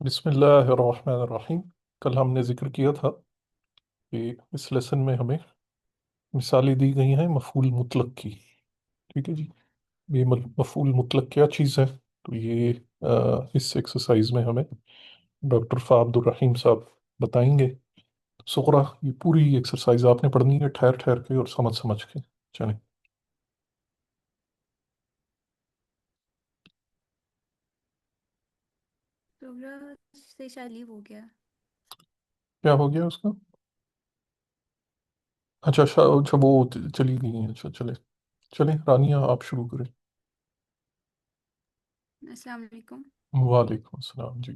बिस्मिल्लाहिर्रहमानिर्रहीम। कल हमने जिक्र किया था कि इस लेसन में हमें मिसालें दी गई हैं मफूल मुतलक की। ठीक है जी। ये मफूल मुतलक क्या चीज़ है? तो ये इस एक्सरसाइज में हमें डॉक्टर फ़ाहब्दुर रहीम साहब बताएंगे। सुगरा ये पूरी एक्सरसाइज आपने पढ़नी है ठहर ठहर के और समझ समझ के। चलें। टोबरा से शायद लीव हो गया। क्या हो गया उसका? अच्छा अच्छा अच्छा, वो चली गई हैं। अच्छा चले चलें, रानिया आप शुरू करें। अस्सलाम वालेकुम। वालेकुम अस्सलाम जी।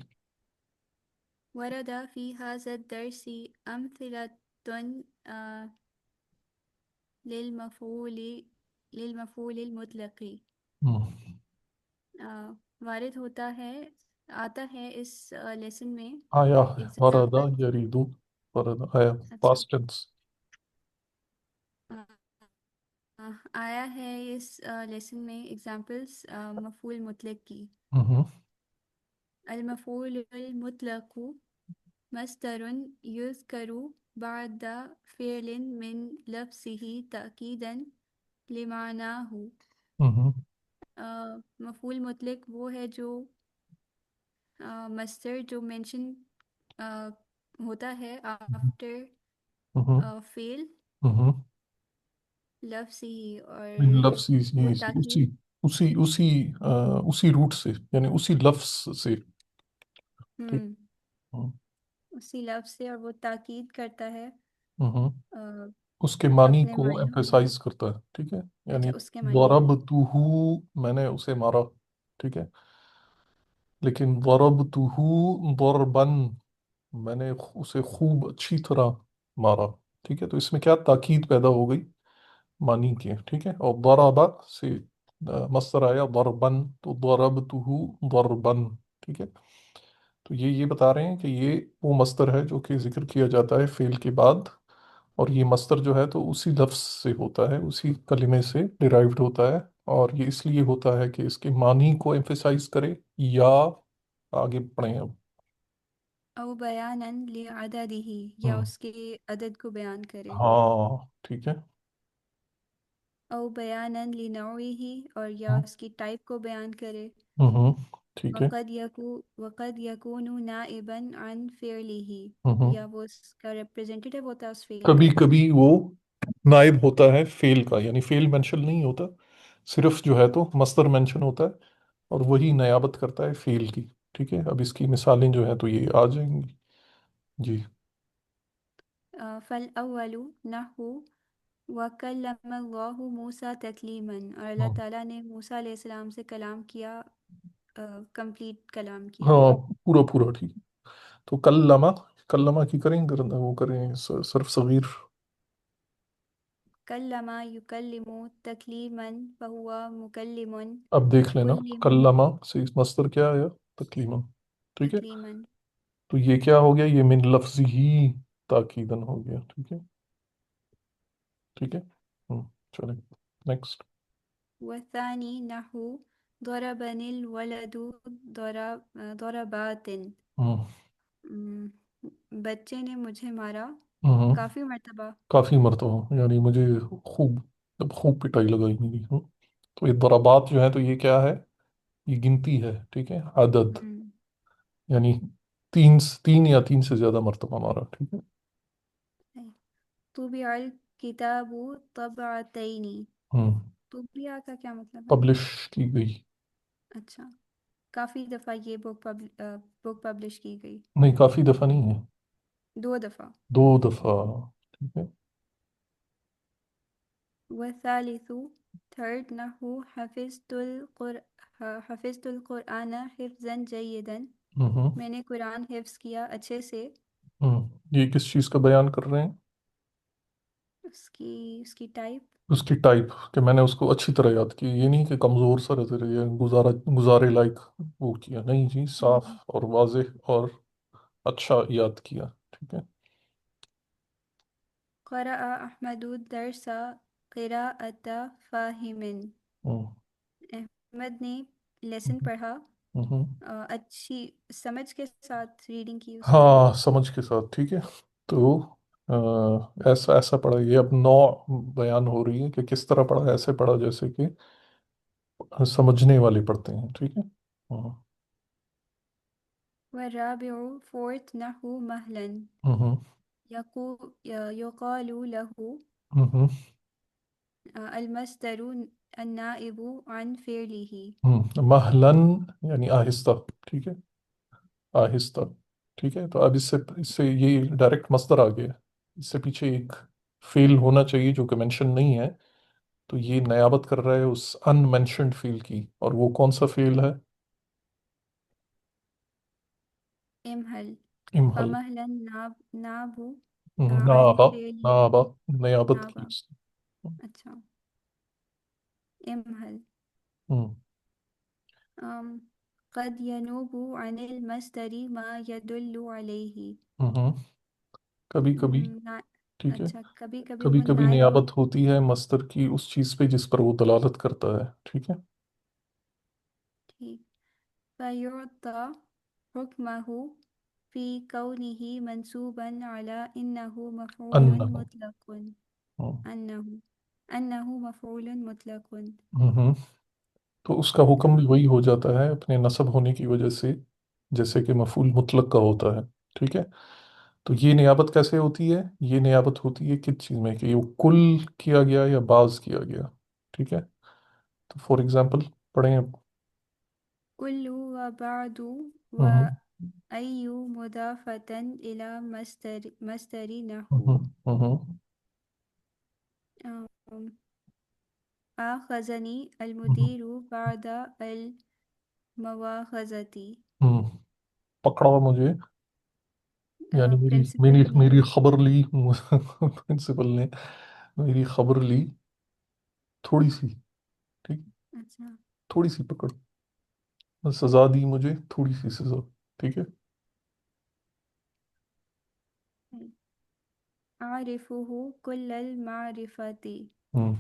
वरद फी हाज़ा दर्सी अम्थिलतुन लिलमफ़ूल लिलमफ़ूल मुतलक़ी। हम्म। वारिद होता है, आता है इस लेसन में आया है वरदा एग्जाम्पल। यरीदु। वरदा आया। अच्छा। Past tense. अ, आया है इस लेसन में एग्जाम्पल्स मफ़ूल मुतलक़ की। हम्म। अल मफ़ूल मुतलक़ मस्दरुन युज़करु बअद फ़िअलिन मिन लफ्ज़िही तअकीदन लिमानाहु। हम्म। मफ़ूल मुतलक वो है जो मस्दर जो मेंशन होता है आफ्टर हम्म। फ़ेल हम्म। लफ्ज़िही, इन और लफ्ज़ वो ये उसी ताकीद। उसी उसी अ, उसी रूट से, यानी उसी लफ्ज़ से। ठीक। हम्म। हम्म। उसी लफ्ज़ से, और वो ताकीद करता है हम्म। अ, उसके मानी अपने को मायनों में। एम्फेसाइज करता है। ठीक है। अच्छा, यानी उसके मायने ضرب में। तुहू, मैंने उसे मारा। ठीक है। लेकिन ضرب तुहू ضربन, मैंने उसे खूब अच्छी तरह मारा। ठीक है। तो इसमें क्या ताकीद पैदा हो गई मानी के। ठीक है। और दराबा से मस्तर आया दरबन, तो दरबतुहु दरबन। ठीक है। तो ये बता रहे हैं कि ये वो मस्तर है जो कि जिक्र किया जाता है फेल के बाद। और ये मस्तर जो है तो उसी लफ्ज से होता है, उसी कलिमे से डिराइव्ड होता है। और ये इसलिए होता है कि इसके मानी को एम्फेसाइज करे, या आगे पढ़ें अब। औ बयानन लिअददिही, या हम्म। उसके अदद को बयान करे। हाँ ठीक है। औ बयानन लिनौइही, और या हम्म। उसकी टाइप को बयान करे। ठीक है। वक़द यकूनु नाइबन अन फ़िअलिही, हम्म। या वो उसका रिप्रेजेंटेटिव होता है उस फ़ेल कभी का। कभी वो नायब होता है फेल का, यानी फेल मेंशन नहीं होता, सिर्फ जो है तो मस्दर मेंशन होता है और वही नयाबत करता है फेल की। ठीक है। अब इसकी मिसालें जो है तो ये आ जाएंगी जी। फ़ल अव्वलु नहु वकल्लमल्लाहु मूसा तकलीमन, और अल्लाह हम्म। ताला ने मूसा अलैहिस्सलाम से कलाम किया, कंप्लीट कलाम किया। हाँ पूरा पूरा ठीक है। तो कल्लमा, कल्लमा की करें वो करें सर्फ सगीर। कल्लमा युकल्लिमु तकलीमन फहुवा मुकल्लिमुन। अब देख लेना, कुल्लिम कल्लमा से मस्दर क्या आया? तकलीमा। ठीक है। तकलीमन। तो ये क्या हो गया? ये मिन लफ्ज ही ताकीदन हो गया। ठीक है। ठीक है। चलें नेक्स्ट। वसानी नहु ضربني الولد ضربات। हम्म। बच्चे ने मुझे मारा हम्म। काफ़ी मर्तबा। काफी मरतबा, यानी मुझे खूब खूब पिटाई लगाई मेरी। तो ये दराबात जो है तो ये क्या है? ये गिनती है। ठीक है। अदद, हम्म। यानी तीन, तीन या तीन से ज्यादा मरतबा मारा। ठीक है। तुबिअल किताबु तबअतैनी। हम्म। तुबिया का क्या मतलब है? पब्लिश की गई। अच्छा। काफ़ी दफ़ा ये बुक पब्लिश की गई। नहीं, काफी दफा नहीं है, 2 दफ़ा। 2 दफा। ठीक है। वसालिसु थर्ड नहु हफिज़तुल कुरआन हिफ्ज़न जय्यदन। हम्म। मैंने कुरान हिफ्ज़ किया अच्छे से। ये किस चीज का बयान कर रहे हैं? उसकी उसकी टाइप। उसकी टाइप, कि मैंने उसको अच्छी तरह याद की, ये नहीं कि कमजोर सा रह या गुजारे लायक वो किया, नहीं जी, साफ हम्म। और वाज़ेह और अच्छा याद किया। ठीक है। क़रअ अहमदु दरसा क़िराअत फ़ाहिमिन। हम्म। अहमद ने लेसन पढ़ा हम्म। अच्छी समझ के साथ रीडिंग की उसने। हाँ, समझ के साथ, ठीक है। तो ऐसा ऐसा पढ़ा, ये अब नौ बयान हो रही है कि किस तरह पढ़ा, ऐसे पढ़ा जैसे कि समझने वाले पढ़ते हैं, ठीक है। हाँ। والرابع fourth نحو مهلا हम्म। يقال له हम्म। المصدر النائب عن فعله. महलन यानी आहिस्ता, ठीक है, आहिस्ता। ठीक है, तो अब इससे इससे ये डायरेक्ट मस्दर आ गया। इससे पीछे एक फेल होना चाहिए जो कि मेंशन नहीं है। तो ये नयाबत कर रहा है उस अनमेंशनड फेल की, और वो कौन सा फेल है? امهل इमहल। فمهلا ناب عن नाबा। فعله. नाबा नयाबत की نابا. उसने। अच्छा. امهل. हम्म। أم قد ينوب عن المصدر ما يدل عليه. कभी कभी। ना, ठीक है। अच्छा कभी कभी कभी वो कभी नायब हो. नियाबत होती है मस्दर की उस चीज पे जिस पर वो दलालत करता है, ठीक है। ठीक. فيعطى حكمه في كونه منصوبا على إنه مفعول अन्नहु। مطلق. हम्म। أنه أنه مفعول مطلق. हम्म। तो उसका हुक्म भी हाँ. वही हो जाता है अपने नसब होने की वजह से, जैसे कि मफूल मुतलक का होता है, ठीक है। तो ये नियाबत कैसे होती है? ये नियाबत होती है किस चीज़ में, कि वो कुल किया गया या बाज किया गया, ठीक है। तो फॉर एग्जांपल पढ़ें अब। كل وبعد हम्म। وأي مضافة إلى مصدر نحو. हम्म। हम्म। أم، آخذني हम्म। المدير بعد المواخذة. हम्म। पकड़ा मुझे, यानी मेरी मेरी प्रिंसिपल ने. मेरी खबर ली प्रिंसिपल ने मेरी खबर ली, थोड़ी सी, ठीक, अच्छा. थोड़ी सी पकड़, सजा दी मुझे थोड़ी सी सजा, ठीक है। أعرفه كل المعرفة. हम्म।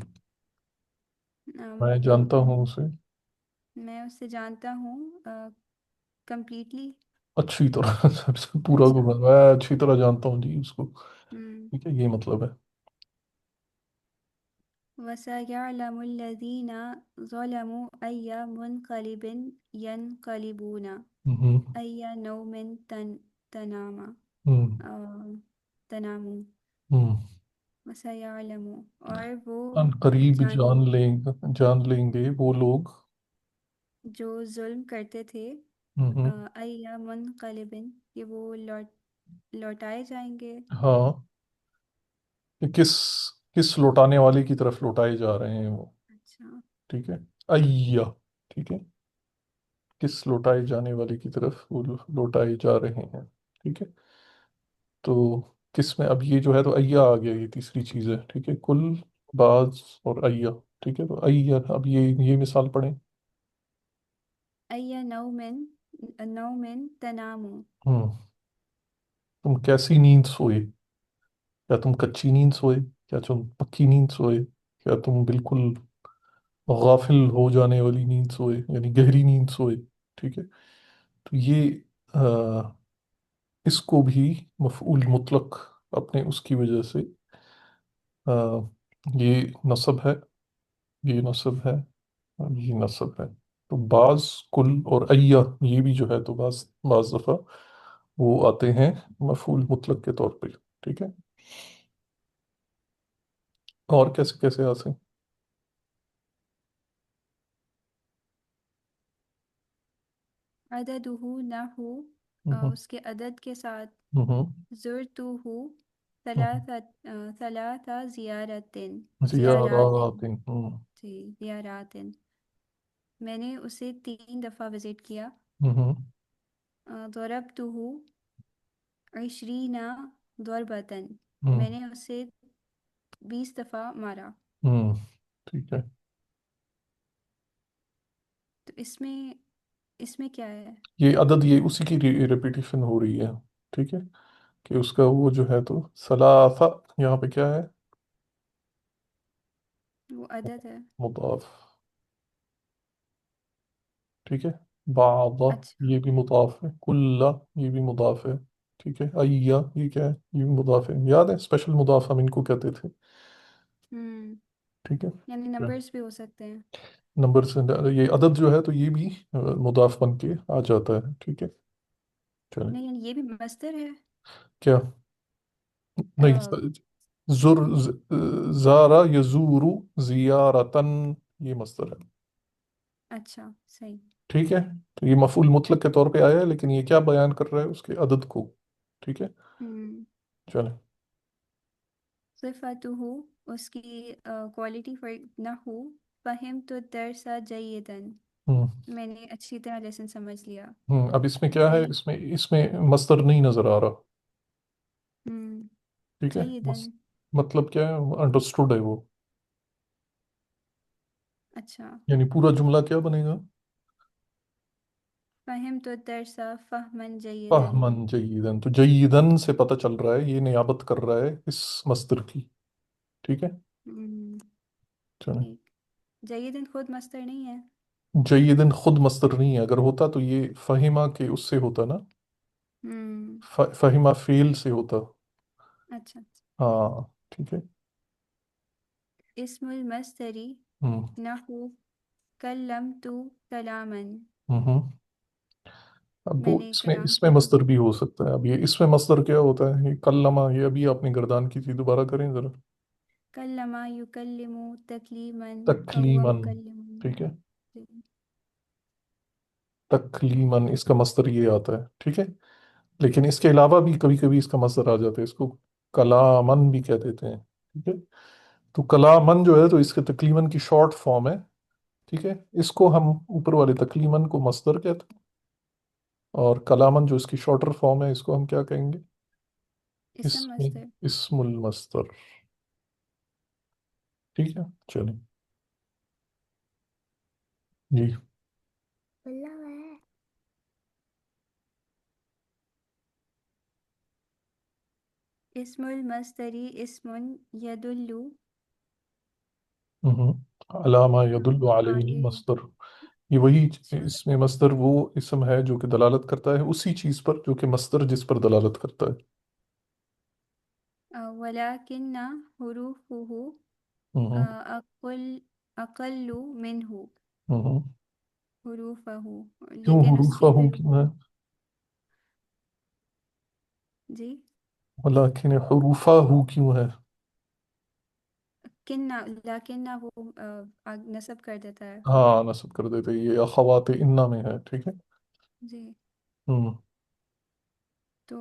अम, मैं जानता हूँ उसे मैं उसे जानता हूँ कंप्लीटली. अच्छी तरह पूरा को अच्छा. मैं अच्छी तरह जानता हूँ जी उसको, हम्म. ठीक है, ये मतलब है। وسيعلم الذين ظلموا أي منقلب ينقلبون. हम्म। أي نوم تنام हम्म। أو تنام. हम्म। وسيعلم और वो अन करीब जान जान लेंगे वो लोग। जो जुल्म करते थे. हम्म। अय्या मुनक़लिबिन कि वो लौटाए जाएंगे. हाँ, कि किस लौटाने वाले की तरफ लौटाए जा रहे हैं वो, अच्छा. ठीक है। अय्या, ठीक है, किस लौटाए जाने वाले की तरफ वो लौटाए जा रहे हैं, ठीक है। तो किस में अब ये जो है, तो अय्या आ गया, ये तीसरी चीज है, ठीक है, कुल, बाज और अय्या, ठीक है। तो अय्या, अब ये मिसाल पढ़ें। अय्या नौमिन तनामु. हम्म। तुम कैसी नींद सोए? क्या तुम कच्ची नींद सोए? क्या तुम पक्की नींद सोए? क्या तुम बिल्कुल गाफिल हो जाने वाली नींद सोए, यानी गहरी नींद सोए, ठीक है। तो ये आ, इसको भी मफऊल मुतलक अपने उसकी वजह से, आ, ये नसब है, ये नसब है, और ये नसब है। तो बाज, कुल और अय्या, ये भी जो है तो बाज बाज दफा वो आते हैं मफऊल मुतलक के तौर पे, ठीक है। और कैसे कैसे आते हैं? अददुहु नहु हम्म। उसके अदद के साथ. हम्म। ज़ुरतुहु हम्म। सलासा ज़ियारातिन. जियारातिन। जी ज़ियारातिन. मैंने उसे 3 दफ़ा विज़िट किया. हम्म। ज़रबतुहु इशरीना ज़रबतन. हम्म। मैंने उसे 20 दफ़ा मारा. हम्म। ठीक है। तो इसमें इसमें क्या है? ये अदद, ये उसी की रिपीटिशन हो रही है, ठीक है, कि उसका वो जो है तो सलासा, यहाँ पे क्या है? वो अदद है. मुदाफ, ठीक है। بعض अच्छा। یہ بھی مضاف ہے، کل یہ بھی مضاف ہے، ٹھیک ہے، ایا یہ کیا ہے، یہ بھی مضاف ہے، یاد ہے اسپیشل مضاف ہم ان کو کہتے تھے، ہوں، ٹھیک ہے۔ یعنی نمبرز بھی ہو سکتے ہیں؟ نمبر سے یہ عدد جو ہے تو یہ بھی مضاف بن کے آ جاتا ہے، ٹھیک ہے، چلیں۔ نہیں، یعنی یہ بھی مصدر ہے؟ کیا؟ نہیں، آ، زر زارا یزورو زیارتن، یہ مصدر ہے، اچھا، صحیح۔ ٹھیک ہے۔ تو یہ مفعول مطلق کے طور پہ آیا ہے، لیکن یہ کیا بیان کر رہا ہے، اس کے عدد کو، ٹھیک ہے، ہوں، چلیں۔ صفاتہ، اس کی کوالٹی فار نحو، فہمت الدرس جیدا، ہوں میں نے اچھی طرح لیسن سمجھ لیا۔ اب اس میں کیا ہے، جی، اس میں مصدر نہیں نظر آ رہا، ہوں، ٹھیک ہے، جیدا، مطلب کیا ہے، انڈرسٹوڈ ہے وہ، اچھا، یعنی پورا جملہ کیا بنے گا، فہمت الدرس فہما جیدا۔ فہمن جیدن، تو جیدن سے پتہ چل رہا ہے یہ نیابت کر رہا ہے اس مصدر کی، ٹھیک ہے، ہوں، چلیں۔ ٹھیک۔ جیدا خود مصدر نہیں ہے؟ جیدن خود مصدر نہیں ہے، اگر ہوتا تو یہ فہمہ کے اس سے ہوتا نا، ہوں، فہمہ فیل سے ہوتا، اچھا، ہاں، ٹھیک ہے۔ اسم المصدری ہوں نحو کلمت کلاما، ہوں اب میں وہ نے اس میں کلام اس میں کیا۔ مصدر بھی ہو سکتا ہے، اب یہ اس میں مصدر کیا ہوتا ہے، یہ کلمہ، یہ ابھی آپ نے گردان کی تھی، دوبارہ کریں ذرا، کلما یکلم تکلیما، فہو تکلیمن، مکلم۔ ٹھیک ہے، جی، تکلیمن اس کا مصدر یہ آتا ہے، ٹھیک ہے، لیکن اس کے علاوہ بھی کبھی کبھی اس کا مصدر آ جاتا ہے، اس کو کلامن بھی کہہ دیتے ہیں، ٹھیک ہے۔ تو کلامن جو ہے تو اس کے تکلیمن کی شارٹ فارم ہے، ٹھیک ہے، اس کو ہم اوپر والے تکلیمن کو مصدر کہتے ہیں، اور کلامن جو اس کی شارٹر فارم ہے اس کو ہم کیا کہیں گے، اسم اسم مصدر۔ اسم المصدر، ٹھیک ہے، چلیں جی۔ اللہ ہے۔ اسم المصدری اسم یدل ہوں علامہ یدل علیہ علیہ، المصدر، یہ وہی اچھا، اس میں مصدر وہ اسم ہے جو کہ دلالت کرتا ہے اسی چیز پر جو کہ مصدر جس پر دلالت کرتا ہے، ولكن حروفه ہوں أقل أقل منه ہوں حروفه، کیوں لیکن اس حروفہ کے ہو حروف، کیوں ہے، جی، ولیکن حروفہ ہو کیوں ہے، کنہ، لیکنہ وہ نصب کر دیتا ہے۔ ہاں نصب کر دیتے، یہ اخوات انہ میں ہے، ٹھیک ہے، جی، ہوں تو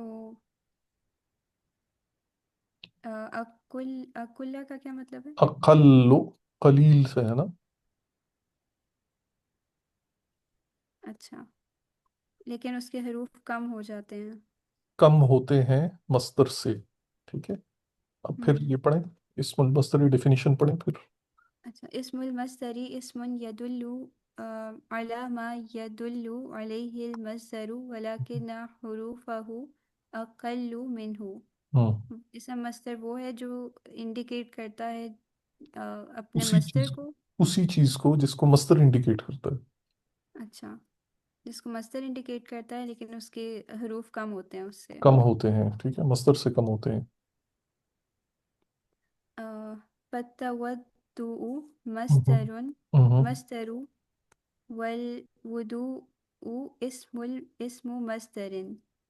اکلہ کا کیا مطلب ہے؟ اقل، قلیل سے ہے نا، اچھا، لیکن اس کے حروف کم ہو جاتے ہیں۔ کم ہوتے ہیں مصدر سے، ٹھیک ہے، اب پھر ہم، یہ پڑھیں، اسم المصدر ڈیفینیشن پڑھیں پھر، اچھا، اسم المصدری اسم يدل على ما يدل عليه المصدر ولكن حروفه أقل منه۔ ہوں اسم مصدر وہ ہے جو انڈیکیٹ کرتا ہے اپنے اسی مصدر چیز کو، اسی چیز کو جس کو مصدر انڈیکیٹ کرتا ہے، اچھا، جس کو مصدر انڈیکیٹ کرتا ہے لیکن اس کے حروف کم ہوتے ہیں اس سے۔ کم ہوتے ہیں، ٹھیک ہے، مصدر سے کم ہوتے ہیں، فالتوضؤ ہوں مصدر، ہوں مصدر، والوضوء اسم مصدر،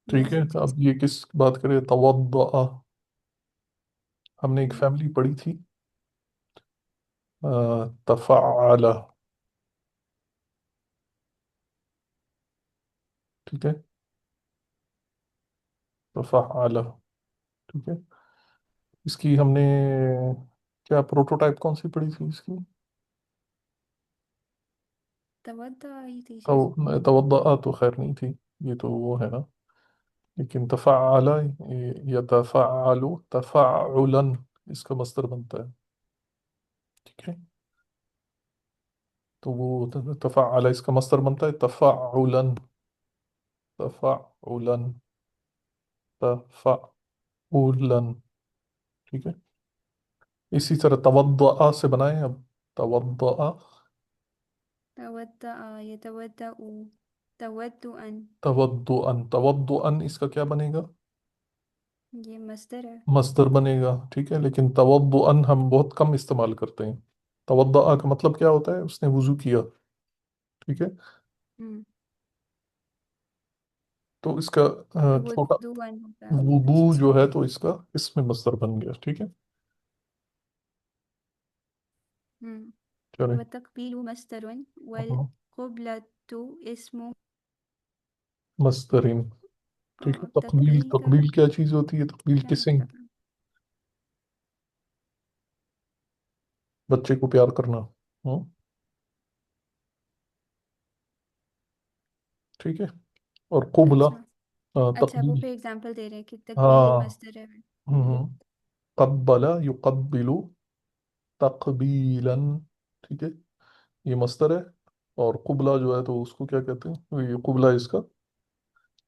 ٹھیک ہے، جی، اب یہ کس بات کرے، توضأ، ہم نے ایک ہم، فیملی پڑھی تھی، تفعل، ٹھیک ہے، تفعل، ٹھیک ہے، اس کی ہم نے کیا پروٹوٹائپ کون سی پڑھی تھی اس کی، توضأ ہی تھی تو شاید۔ توضأ تو خیر نہیں تھی، یہ تو وہ ہے نا، لیکن تفعل، یتفعل تفعلا، اس کا مصدر بنتا ہے، ٹھیک ہے، تو وہ تفعل اس کا مصدر بنتا ہے تفعلا، تفعلا، تفعلا، ٹھیک ہے، اسی طرح توضأ سے بنائیں اب، توضأ، توضأ، يتوضأ، तवद्दुअन। तवद्दुअन, तवद्दुअन इसका क्या बनेगा? ये मस्दर है। मस्दर बनेगा, ठीक है, लेकिन तवद्दुअन हम बहुत कम इस्तेमाल करते हैं। तवद्दुआ का मतलब क्या होता है? उसने वुजू किया, ठीक है। हम्म। तो इसका तो वो छोटा दुअन होगा। वुदू अच्छा जो अच्छा। है तो इसका इसमें मस्दर बन गया, ठीक है। हम्म। चले। वतकबीलु मस्दरुन वल हाँ, क़ुबलतु इस्मु। मस्दरिन, ठीक है। तकबील, तकबील का तकबील क्या चीज होती है? तकबील क्या किसिंग, मतलब है? बच्चे को प्यार करना। हम्म, ठीक है। और कुबला, अच्छा अच्छा, वो तकबील। फिर एग्जांपल दे रहे हैं कि तकबील हाँ। मस्दर है। हम्म, कब्बला युकब्बिलु तकबीलन, ठीक है, ये मस्तर है। और कुबला जो है तो उसको क्या कहते हैं? तो ये कुबला इसका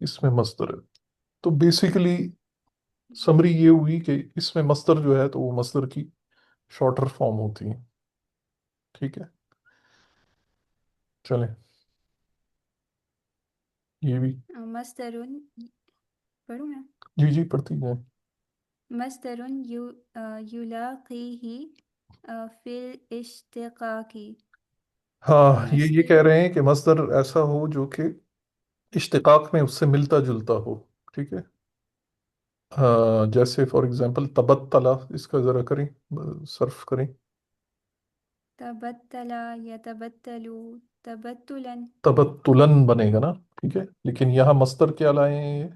इसमें मस्तर है। तो बेसिकली समरी ये हुई कि इसमें मस्तर जो है तो वो मस्तर की शॉर्टर फॉर्म होती है, ठीक है। चलें, ये भी। मस्दरुन पढ़ूँ मैं? जी जी, पढ़ती हैं। मस्दरुन युलाक़ीही फिल इश्तिक़ाक़ी। हाँ, ये मस्दर। कह रहे हैं कि मस्दर ऐसा हो जो कि इश्तिकाक में उससे मिलता जुलता हो, ठीक है। जैसे फॉर एग्जांपल तबत्तला, इसका जरा करें, सर्फ करें। तबत्तला यतबत्तलु तबत्तुलन। तबत्तुलन बनेगा ना, ठीक है, लेकिन यहाँ मस्दर क्या लाए हैं ये?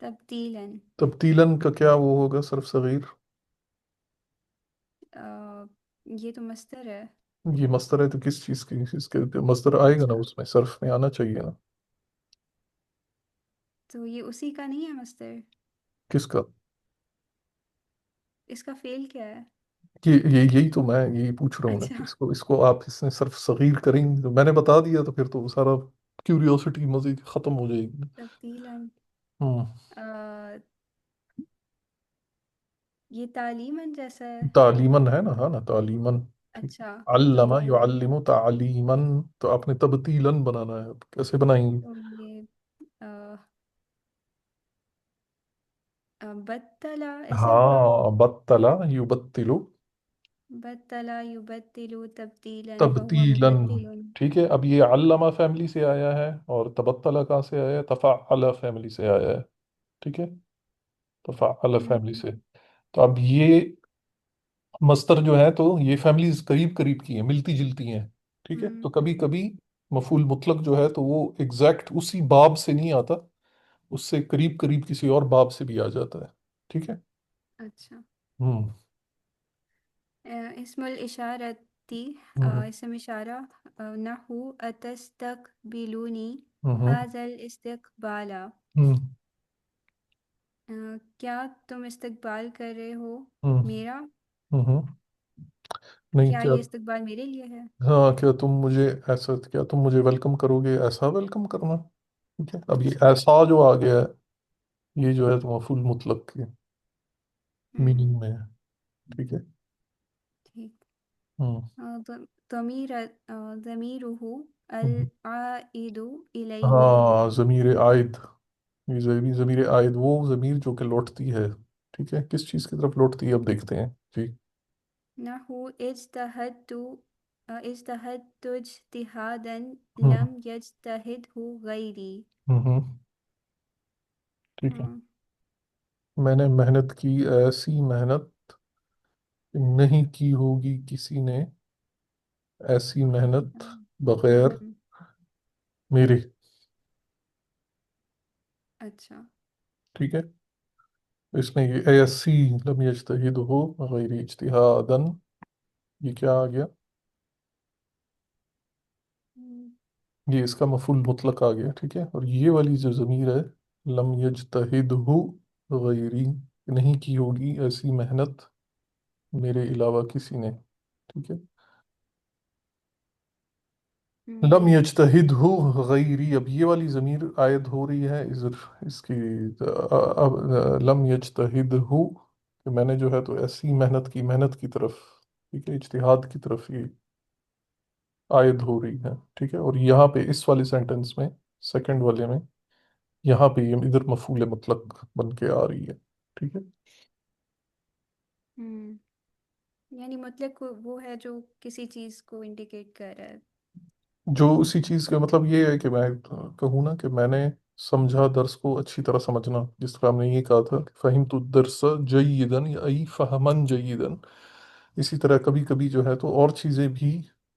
तब्दीलन। तब्दीलन का क्या वो होगा, सर्फ सगीर? अ, ये तो मस्दर है। ये मस्दर है तो किस चीज़ की, इसके मस्दर आएगा ना, अच्छा, उसमें सर्फ में आना चाहिए ना। तो ये उसी का नहीं है मस्दर? किसका? इसका फेल क्या है? ये यही तो मैं यही पूछ रहा हूँ ना, कि अच्छा। इसको इसको आप इसने सर्फ सगीर करेंगे तो मैंने बता दिया, तो फिर तो सारा क्यूरियोसिटी मजीद खत्म हो जाएगी। तब्दीलन। हम्म। अ, ये तालीमन जैसा है। तालीमन है ना, हाँ ना, तालीमन, ठीक। अच्छा। तो अल्लमा युअल्लिमु तालीमन, तो आपने तब्तीलन बनाना है, अब कैसे बनाएंगे? तो ये अ, बत्तला ऐसे होगा। हाँ, बत्तला युबत्तिलु बत्तला युबत्तिलु तब्दीलन फहुवा तब्तीलन, मुबत्तिलुन। ठीक है। अब ये अल्लमा फैमिली से आया है, और तबत्तला कहाँ से आया है? तफ़अला फैमिली से आया है, ठीक है। तफ़अला फैमिली हम्म। से। तो अब ये मस्तर जो है तो ये फैमिलीज करीब करीब की हैं, मिलती जुलती हैं, ठीक है। हम्म। तो कभी कभी मफूल मुतलक जो है तो वो एग्जैक्ट उसी बाब से नहीं आता, उससे करीब करीब किसी और बाब से भी आ जाता है, ठीक है। अच्छा। हम्म। इस्मुल इशारती। हम्म। इसम इशारा। नहू अतस्तकबिलूनी हम्म। हाजल इस्तकबाला। हम्म। क्या तुम इस्तकबाल कर रहे हो हम्म। मेरा? हम्म। नहीं, क्या क्या? ये इस्तकबाल मेरे लिए है? हाँ, क्या तुम मुझे ऐसा, क्या तुम मुझे वेलकम करोगे, ऐसा वेलकम करना, ठीक है। अब ये अच्छा। ऐसा जो आ गया है, ये जो है तो मफूल मुतलक के हम्म। मीनिंग में है, ठीक है। ठीक। हम्म। तमीर ज़मीरुहु अल हम्म। आइदु इलैहि। हाँ, ज़मीर आयद, ये ज़मीर आयद वो ज़मीर जो कि लौटती है, ठीक है। किस चीज़ की तरफ लौटती है, अब देखते हैं जी। नहु इज्तहदतु इज्तिहादन हम्म। Lump यज्तहिदहु Gary. हम्म। ठीक है। हाँ। मैंने मेहनत की, ऐसी मेहनत नहीं की होगी किसी ने, ऐसी मेहनत बगैर हम्म। मेरे, अच्छा। ठीक है। इसमें ये ऐसी लम यज्तहिद हो गैर इज्तिहादन, ये क्या आ गया? हम्म। ये इसका मफूल मुतलक आ गया, ठीक है। और ये वाली जो ज़मीर है, लम यज्तहिदहु गैरी, नहीं की होगी ऐसी मेहनत मेरे अलावा किसी ने, ठीक है। लम हम्म। यज्तहिदहु गैरी, अब ये वाली ज़मीर आयद हो रही है इधर, इसकी अब लम यज्तहिदहु, कि मैंने जो है तो ऐसी मेहनत की, मेहनत की तरफ, ठीक है, इज्तिहाद की तरफ ये, عائد ہو رہی ہے، ٹھیک ہے، اور یہاں پہ اس والے سینٹنس میں، سیکنڈ والے میں، یہاں پہ یہ ادھر مفعول مطلق بن کے آ رہی ہے، ٹھیک ہے۔ ہوں، یعنی مطلق وہ ہے جو کسی چیز کو انڈیکیٹ کر رہا ہے۔ جو اسی چیز کا مطلب یہ ہے کہ میں کہوں نا کہ میں نے سمجھا درس کو اچھی طرح سمجھنا، جس طرح ہم نے یہ کہا تھا کہ فہمت الدرس جیدن یا ای فہمن جیدن، اسی طرح کبھی کبھی جو ہے تو اور چیزیں بھی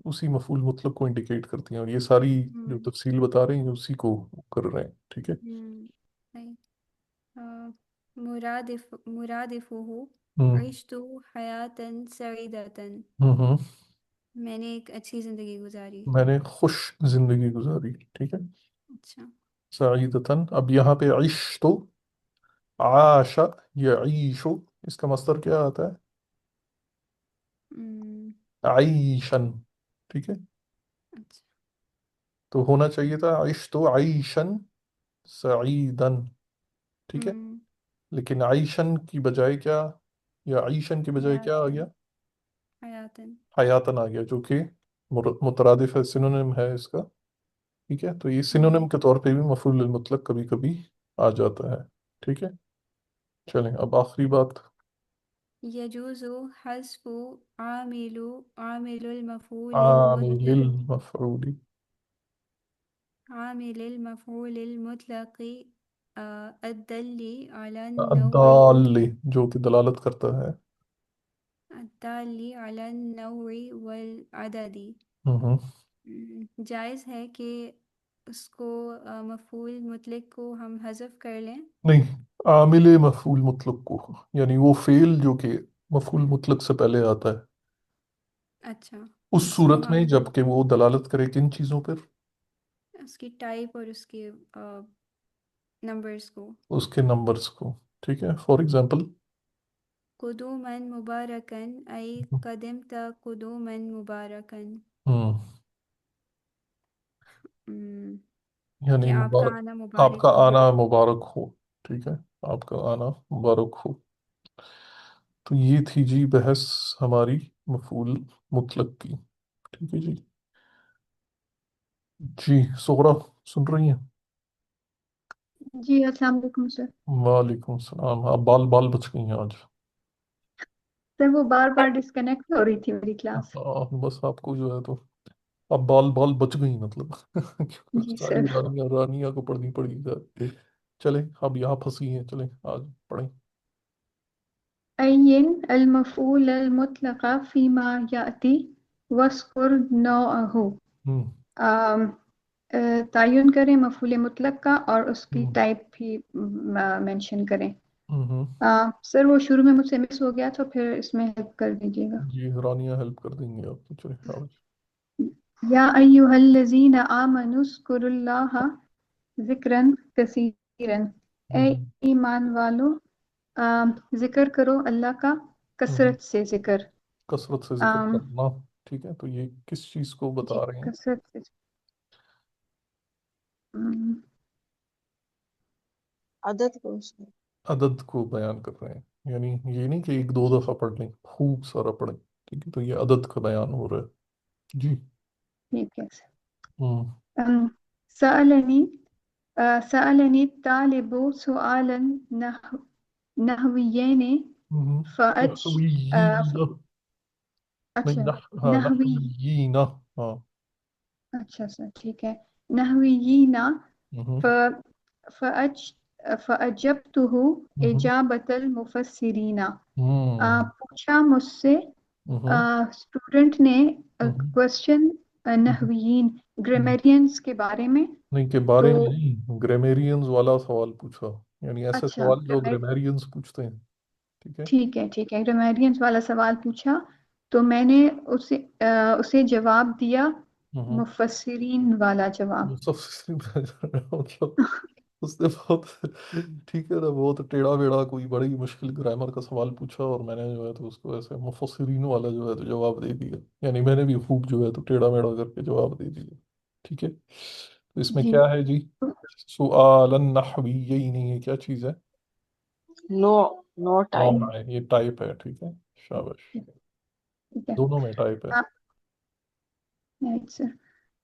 اسی مفعول مطلق کو انڈیکیٹ کرتی ہیں، اور یہ ساری جو ہوں تفصیل بتا رہے ہیں اسی کو کر رہے ہیں، ٹھیک ہے۔ ہوں صحیح۔ مرادفہ ہوں عشت حیاتن سعیدتن، ہوں میں نے ایک اچھی زندگی گزاری۔ میں نے خوش زندگی گزاری، ٹھیک ہے، اچھا۔ سعیدتاً۔ اب یہاں پہ عش تو عاش یعیشو، اس کا مصدر کیا آتا ہے؟ ہم، عیشن، ٹھیک ہے، اچھا۔ تو ہونا چاہیے تھا عش تو عیشن سعیدن، ٹھیک ہے، ہم، لیکن عیشن کی بجائے کیا، یا عیشن کی بجائے کیا آ حیاتن، گیا؟ حیاتن۔ حیاتن آ گیا، جو کہ مترادف ہے، سینونیم ہے اس کا، ٹھیک ہے، تو یہ ہم، سینونیم کے طور پہ بھی مفعول المطلق کبھی کبھی آ جاتا ہے، ٹھیک ہے۔ چلیں اب آخری بات، یجوز حذف عامل المفعول عامل المطلق، المفعول، عامل المفعول المطلق الدل على النوع، الضال، جو کہ دلالت کرتا ہے، الدال على النوع والعدد۔ ہوں، جائز ہے کہ اس کو مفعول مطلق کو ہم حذف کر لیں؟ نہیں، عامل مفعول مطلق کو، یعنی وہ فعل جو کہ مفعول مطلق سے پہلے آتا ہے، اچھا، اس اس کو صورت میں ہم جب کہ وہ دلالت کرے کن چیزوں پر؟ اس کی ٹائپ اور اس کے نمبرز کو، اس کے نمبرز کو، ٹھیک ہے، فار ایگزامپل، قدوما مبارکن ای قدمت قدوما مبارکن، ہوں، کہ یعنی آپ کا مبارک، آنا آپ کا مبارک ہو۔ آنا مبارک ہو، ٹھیک ہے، آپ کا آنا مبارک ہو۔ تو یہ تھی جی بحث ہماری مفعول مطلق کی، ٹھیک ہے جی۔ جی سغرا، سن رہی ہیں؟ جی السلام علیکم سر۔ وعلیکم السلام، آپ بال بال بچ گئی ہیں آج۔ سر وہ بار بار ڈسکنیکٹ ہو رہی تھی میری کلاس۔ بس آپ کو جو ہے تو اب بال بال بچ گئی مطلب جی ساری سر۔ رانیاں رانیاں کو پڑھنی پڑی گی۔ چلیں اب یہاں پھنسی ہیں، چلیں آج پڑھیں۔ عین المفعول المطلق فيما يأتي واذكر نوعه۔ ہوں تعین کریں مفعول مطلق کا اور اس کی ہوں ٹائپ بھی مینشن کریں۔ ہوں سر وہ شروع میں مجھ سے مس ہو گیا تو پھر اس میں ہیلپ کر دیجیے گا۔ جی رانیاں ہیلپ کر دیں گے آپ کو، چلیں آج۔ یا ایھا الذین آمنوا اذکروا اللہ ذکرا کثیرا، اے ہوں ایمان والو ذکر کرو اللہ کا ہوں کثرت سے ذکر۔ کثرت سے ذکر آم، کرنا، ٹھیک ہے، تو یہ کس چیز کو جی بتا رہے ہیں؟ کثرت سے ام، عدد کو اس میں عدد کو بیان کر رہے ہیں، یعنی یہ نہیں کہ ایک دو جی دفعہ پڑھ لیں، خوب سارا پڑھیں، ٹھیک ہے، تو یہ عدد کا بیان ہو رہا ہے جی۔ ٹھیک ہے سر۔ ہوں سألنی سألنی الطالب سؤالا نحویین ہوں فأج نحویین، نہیں اچھا ہاں نحوی، نحویین، ہاں، اچھا سر ٹھیک ہے، نحویین ہوں فأج فأجبته ہوں إجابة المفسرین۔ ہوں پوچھا مجھ سے ہوں اسٹوڈنٹ نے ہوں کوشچن ہوں نحویین ہوں گرامیرینس کے بارے میں۔ نہیں کے تو بارے میں نہیں، گرامیرینز والا سوال پوچھا، یعنی ایسے اچھا سوال جو گرامیرینز پوچھتے ہیں، ٹھیک ہے۔ ٹھیک ہے گرامیرینس والا سوال پوچھا تو میں نے اسے جواب دیا ہوں مفسرین والا جواب۔ سب مطلب اس نے بہت ٹھیک ہے نا، بہت ٹیڑھا میڑھا کوئی بڑی مشکل گرامر کا سوال پوچھا، اور میں نے جو ہے تو اس کو ایسے مفسرین والا جو ہے تو جواب دے دیا، یعنی میں نے بھی خوب جو ہے تو ٹیڑھا میڑھا کر کے جواب دے دیا، ٹھیک ہے۔ تو اس میں جی کیا ہے جی؟ سؤالا نحوی، یہی نہیں ہے، کیا چیز ہے؟ نو نو ٹائپ نون ہے، یہ ٹائپ ہے، ٹھیک ہے، شابش، ٹھیک ہے دونوں میں ٹائپ ہے۔ right sir.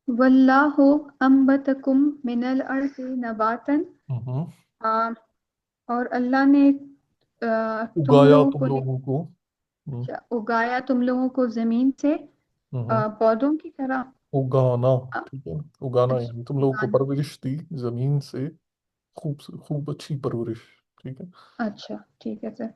वल्लाहु अंबतकुम मिनल अर्ज़ि नबातन, हम्म। आ, और अल्लाह ने तुम उगाया लोगों तुम को लोगों को। हम्म। उगाया तुम लोगों को जमीन से हम्म। पौधों की तरह। उगाना। अ, ठीक है, उगाना अच्छा यानी तुम लोगों को उगाना। परवरिश दी जमीन से, खूब खूब अच्छी परवरिश। ठीक है। अच्छा ठीक है सर।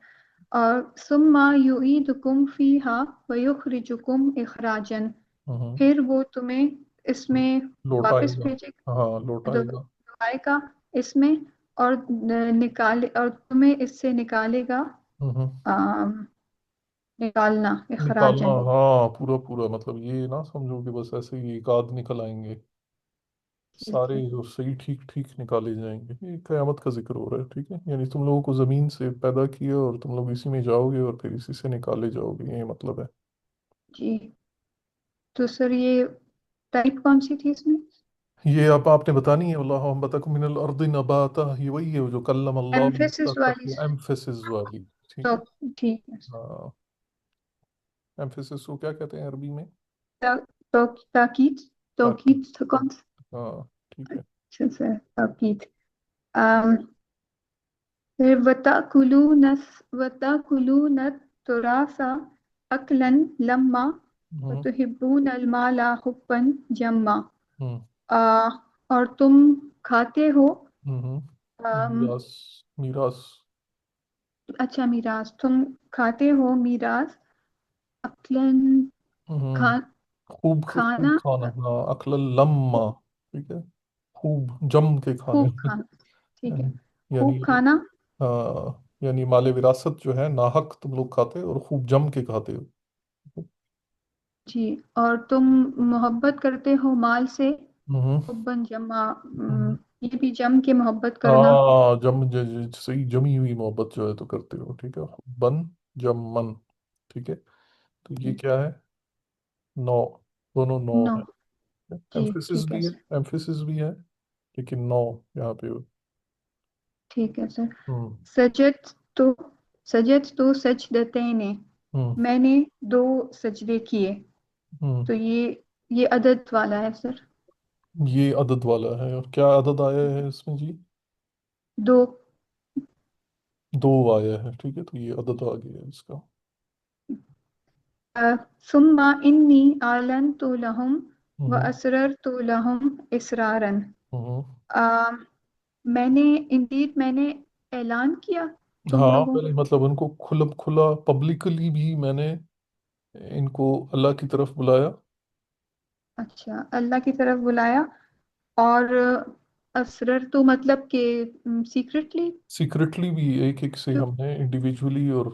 और सुम्मा युईदुकुम फीहा व युखरिजुकुम इखराजन, हम्म। फिर वो तुम्हें इसमें लौट वापस आएगा। भेजेगा, हाँ, लौट आएगा। दोबारा इसमें, और निकाले, और तुम्हें इससे निकालेगा, हम्म। अम, निकालना निकालना, इखराजन। हाँ, पूरा पूरा मतलब ये ना समझो कि बस ऐसे ही एक आध निकल आएंगे, ठीक सारे है। जो सही ठीक ठीक निकाले जाएंगे। ये कयामत का जिक्र हो रहा है। ठीक है, यानी तुम लोगों को जमीन से पैदा किया और तुम लोग इसी में जाओगे और फिर इसी से निकाले जाओगे, ये मतलब है। जी, तो सर ये टाइप कौन सी थी इसमें? ये आप आपने बतानी है, अल्लाह हम बताकुम मिनल अर्दि नबाता, ये वही है जो कल्लम अल्लाह एम्फेसिस वाली। एम्फेसिस वाली। ठीक तो है। ठीक है। हाँ, एम्फेसिस को क्या कहते हैं अरबी में? तो, तो ताकीद, ताकीद। तौकीद तो कौन सा? हाँ, ठीक है। अच्छा सर, ताकीद। अम, फिर वताकुलून तुरासा अकलन लम्मा हम्म। वतुहिब्बून अलमाला हुब्बन जम्मा। हम्म। आ, और तुम खाते हो, मीरास। मीरास। अच्छा मीरास, तुम खाते हो मीरास, अकलन, हम्म। खा, खूब खूब खाना, खाना, हाँ, अक्ल लम्मा। ठीक है, खूब जम के खाने। खूब खाना, ठीक है, यानी, खूब खाना। हाँ, यानी माले विरासत जो है नाहक तुम लोग खाते हो और खूब जम के खाते हो। जी, और तुम मोहब्बत करते हो माल से, हम्म। हुब्बन जमा, हम्म। ये भी जम के मोहब्बत करना। हाँ, सही जमी हुई मोहब्बत जो है तो करते हो। ठीक है, बन, जम, मन। ठीक है, तो ये जी, क्या है? नौ, दोनों नौ नो, है। जी एम्फेसिस ठीक है भी है, सर। एम्फेसिस भी है, लेकिन नौ यहाँ पे हो। ठीक है सर। हम्म। सजद तो सजद तो सजदतैने, हम्म। मैंने दो सजदे किए। हम्म। तो ये अदद वाला है सर। ये अदद वाला है, और क्या अदद आया है इसमें जी? दो। दो आया है। ठीक है, तो ये अदद आ गया इसका। सुम्मा इन्नी आलन तो लहुम व हम्म। असरर तो लहुम इसरारन। हम्म। आ, मैंने ऐलान किया तुम हाँ, लोगों। पहले मतलब उनको खुला खुला पब्लिकली भी मैंने इनको अल्लाह की तरफ बुलाया। अच्छा, अल्लाह की तरफ बुलाया। और असरर तो मतलब कि सीक्रेटली। सीक्रेटली भी एक एक से तो हमने इंडिविजुअली और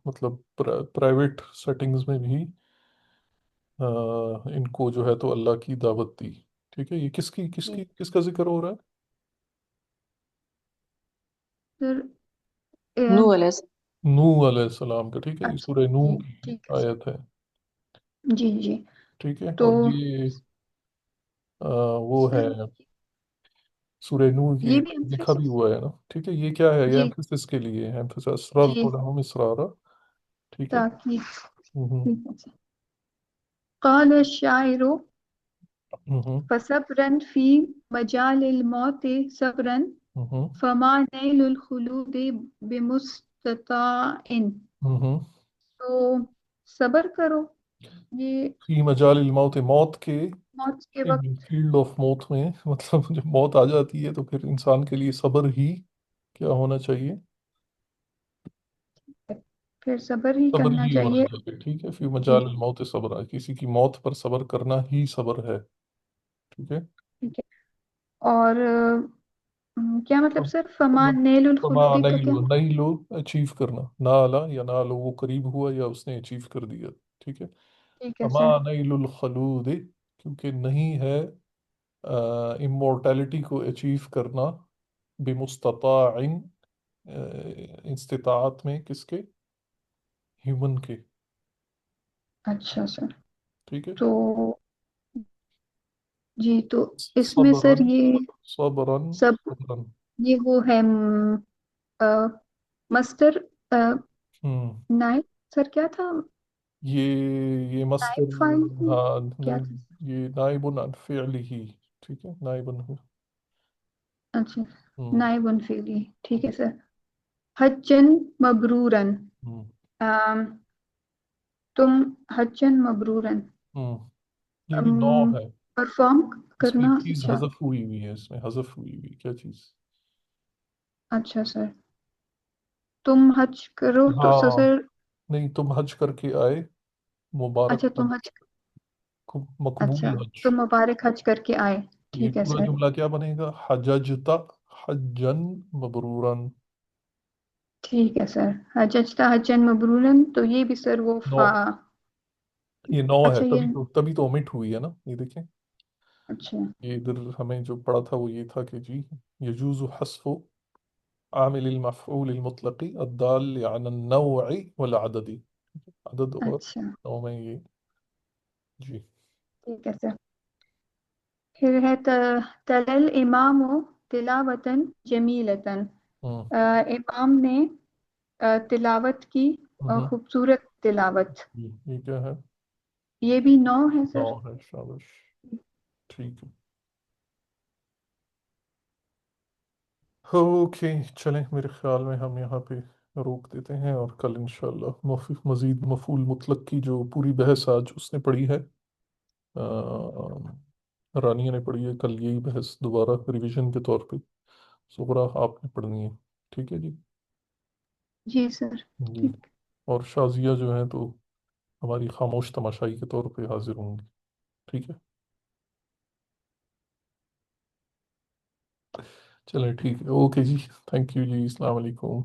मतलब प्राइवेट सेटिंग्स में भी इनको जो है तो अल्लाह की दावत दी। ठीक है, ये किसकी किसकी किसका जिक्र हो रहा है? फिर नू अलैहि नूह अलैहिस्सलाम का। ठीक है, ये अच्छा सूरह नूह जी की ठीक है सर। आयत है। जी जी। ठीक है, तो और ये वो है सर सूरह नूह की, ये भी लिखा भी एम्फेसिस। हुआ है ना। ठीक है, ये क्या है? ये जी एम्फेसिस के लिए है, एम्फेसिस असरार जी, तो लहुम इसरारा। ठीक है। ताकीद। हम्म। ठीक है सर। क़ाल शायरो हम्म। फसब्रन फी मजालिल मौत सब्रन हम्म। फमा नैलुल खुलूद बिमुस्तताइन। हम्म। तो सबर करो, ये फी मजालिल मौत, मौत के मौत के वक्त, फील्ड ऑफ मौत में मतलब जब मौत आ जाती है तो फिर इंसान के लिए सब्र ही क्या होना चाहिए? फिर सबर ही सब्र करना ही होना चाहिए। चाहिए। ठीक है, फी जी मजालिल मौत सब्र, किसी की मौत पर सब्र करना ही सब्र है। ठीक है। ठीक है। और क्या मतलब तो सर, फमा नेलुल फमा खुलूदी का नहीं क्या? लो, नहीं लो, अचीव करना, ना आला या ना लो, वो करीब हुआ या उसने अचीव कर दिया। ठीक है, ठीक है फमा सर। नहीं लुल खलूद, क्योंकि नहीं है इमोर्टैलिटी को अचीव करना, बेमुस्तताइन, इस्तिताअत में किसके? ह्यूमन के। अच्छा सर। ठीक है। तो जी, तो इसमें सर सबरन। ये सबरन। सब, सबरन। ये वो है मस्टर हम्म। नाइट, सर क्या था? یہ نائب مصدر، فاعل کی ہاں کیا نہیں، تھا؟ یہ نائب عن فعلہ، ٹھیک ہے، نائب عن اچھا، ہوں نائب فعلی، ٹھیک ہے سر. حجن مبرورن، ہوں تم حجن مبرورن ہوں یہ بھی نو ہے، پرفارم اس میں کرنا. ایک چیز اچھا حذف ہوئی ہوئی ہے، اس میں حذف ہوئی ہوئی کیا چیز؟ اچھا سر، تم حج کرو تو ہاں سر. نہیں، تم حج کر کے آئے، مبارک اچھا تم حج، حج، اچھا مقبول حج. تم مبارک حج کر کے آئے، یہ ٹھیک ہے پورا سر. جملہ کیا بنے گا؟ حججت حجن مبرورن. ٹھیک ہے سر، حججتا حجن مبرورن، تو یہ بھی سر وہ نو، یہ نو ہے، اچھا یہ، تبھی تو omit ہوئی ہے نا، یہ دیکھیں. اچھا یہ ادھر ہمیں جو پڑھا تھا وہ یہ تھا کہ جی يجوز حذف عامل المفعول المطلق الدال على النوع والعدد، عدد اور اچھا نوع میں یہ جی. ٹھیک ہے سر. پھر ہے تلل امام تلاوتن جمیلتن، ہوں امام نے تلاوت کی ہوں خوبصورت تلاوت. جی، یہ کیا ہے؟ یہ بھی نو ہے نو سر. ہے، شابش، ٹھیک ہے. اوکے چلیں، میرے خیال میں ہم یہاں پہ روک دیتے ہیں، اور کل انشاءاللہ مزید مفعول مطلق کی جو پوری بحث آج اس نے پڑھی ہے، رانیہ نے پڑھی ہے، کل یہی بحث دوبارہ ریویژن کے طور پہ صغرا آپ نے پڑھنی ہے، ٹھیک ہے جی. جی سر. جی، ٹھیک. اور شازیہ جو ہیں تو ہماری خاموش تماشائی کے طور پہ حاضر ہوں گی، ٹھیک ہے. چلیں ٹھیک ہے، اوکے جی، تھینک یو جی، السلام علیکم.